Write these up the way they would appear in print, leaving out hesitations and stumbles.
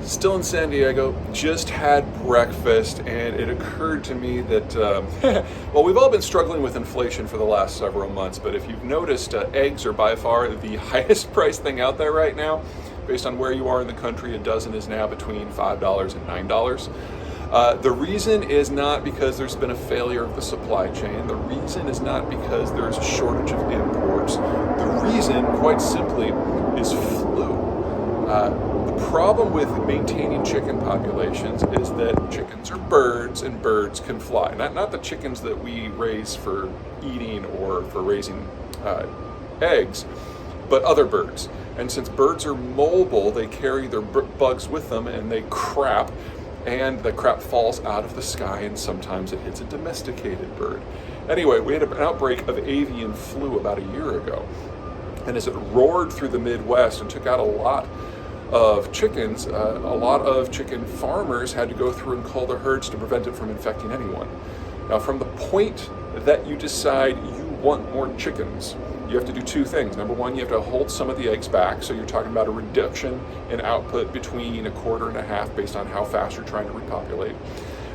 Still in San Diego, just had breakfast, and it occurred to me that, well, we've all been struggling with inflation for the last several months, but if you've noticed, eggs are by far the highest priced thing out there right now. Based on where you are in the country, a dozen is now between $5 and $9. The reason is not because there's been a failure of the supply chain. The reason is not because there's a shortage of imports. The reason, quite simply, is flu. The problem with maintaining chicken populations is that chickens are birds and birds can fly. Not the chickens that we raise for eating or for raising eggs, but other birds. And since birds are mobile, they carry their bugs with them and they crap, and the crap falls out of the sky and sometimes it hits a domesticated bird. Anyway, we had an outbreak of avian flu about a year ago. And as it roared through the Midwest and took out a lot of chickens, a lot of chicken farmers had to go through and cull the herds to prevent it from infecting anyone. Now, from the point that you decide you want more chickens, you have to do two things. Number one, you have to hold some of the eggs back. So you're talking about a reduction in output between a quarter and a half based on how fast you're trying to repopulate.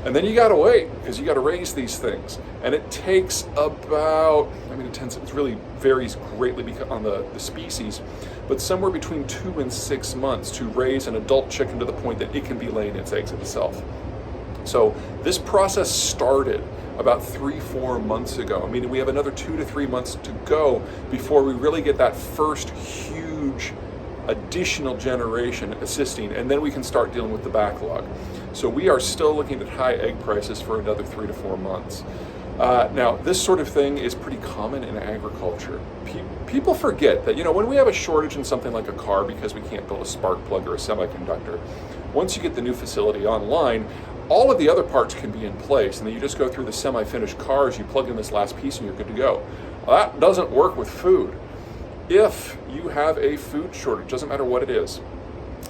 And then you got to wait because you got to raise these things. And it takes about, it really varies greatly on the species, but somewhere between 2 and 6 months to raise an adult chicken to the point that it can be laying its eggs itself. So this process started about 3-4 months ago. We have another 2 to 3 months to go before we really get that first huge additional generation assisting, and then we can start dealing with the backlog. So we are still looking at high egg prices for another 3 to 4 months. Now, this sort of thing is pretty common in agriculture. People forget that, when we have a shortage in something like a car because we can't build a spark plug or a semiconductor, once you get the new facility online, all of the other parts can be in place, and then you just go through the semi-finished cars, you plug in this last piece, and you're good to go. Well, that doesn't work with food. If you have a food shortage, doesn't matter what it is,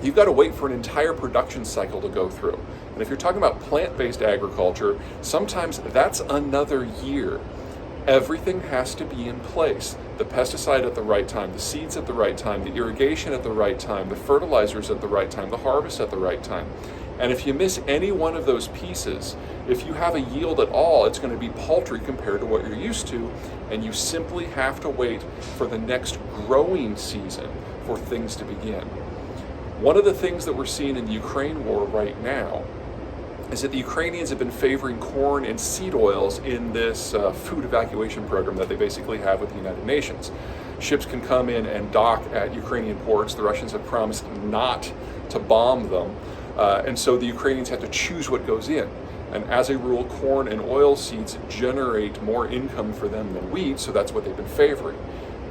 you've got to wait for an entire production cycle to go through. And if you're talking about plant-based agriculture, sometimes that's another year. Everything has to be in place. The pesticide at the right time, the seeds at the right time, the irrigation at the right time, the fertilizers at the right time, the harvest at the right time. And if you miss any one of those pieces, if you have a yield at all, it's going to be paltry compared to what you're used to, and you simply have to wait for the next growing season for things to begin. One of the things that we're seeing in the Ukraine war right now is that the Ukrainians have been favoring corn and seed oils in this food evacuation program that they basically have with the United Nations. Ships can come in and dock at Ukrainian ports. The Russians have promised not to bomb them. And so the Ukrainians have to choose what goes in. And as a rule, corn and oil seeds generate more income for them than wheat, so that's what they've been favoring.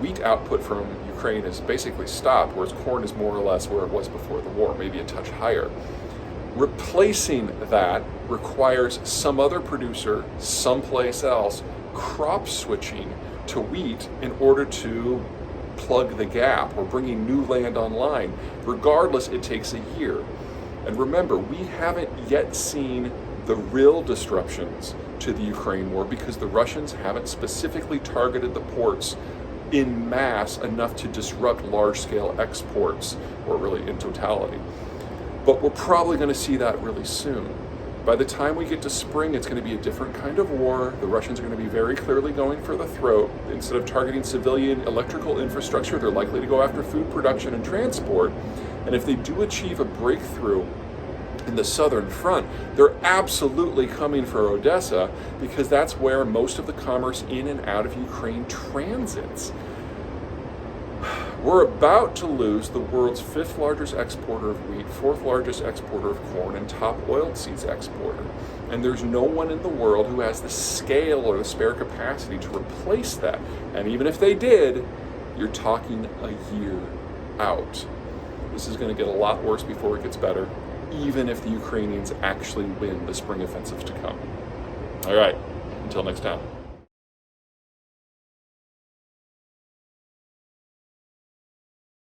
Wheat output from Ukraine has basically stopped, whereas corn is more or less where it was before the war, maybe a touch higher. Replacing that requires some other producer someplace else crop switching to wheat in order to plug the gap or bringing new land online. Regardless, it takes a year. And remember, we haven't yet seen the real disruptions to the Ukraine war because the Russians haven't specifically targeted the ports in mass enough to disrupt large-scale exports, or really in totality. But we're probably going to see that really soon. By the time we get to spring, it's going to be a different kind of war. The Russians are going to be very clearly going for the throat. Instead of targeting civilian electrical infrastructure, they're likely to go after food production and transport. And if they do achieve a breakthrough in the southern front, they're absolutely coming for Odessa because that's where most of the commerce in and out of Ukraine transits. We're about to lose the world's 5th largest exporter of wheat, 4th largest exporter of corn, and top oilseeds exporter. And there's no one in the world who has the scale or the spare capacity to replace that. And even if they did, you're talking a year out. This is going to get a lot worse before it gets better, even if the Ukrainians actually win the spring offensives to come. All right, until next time.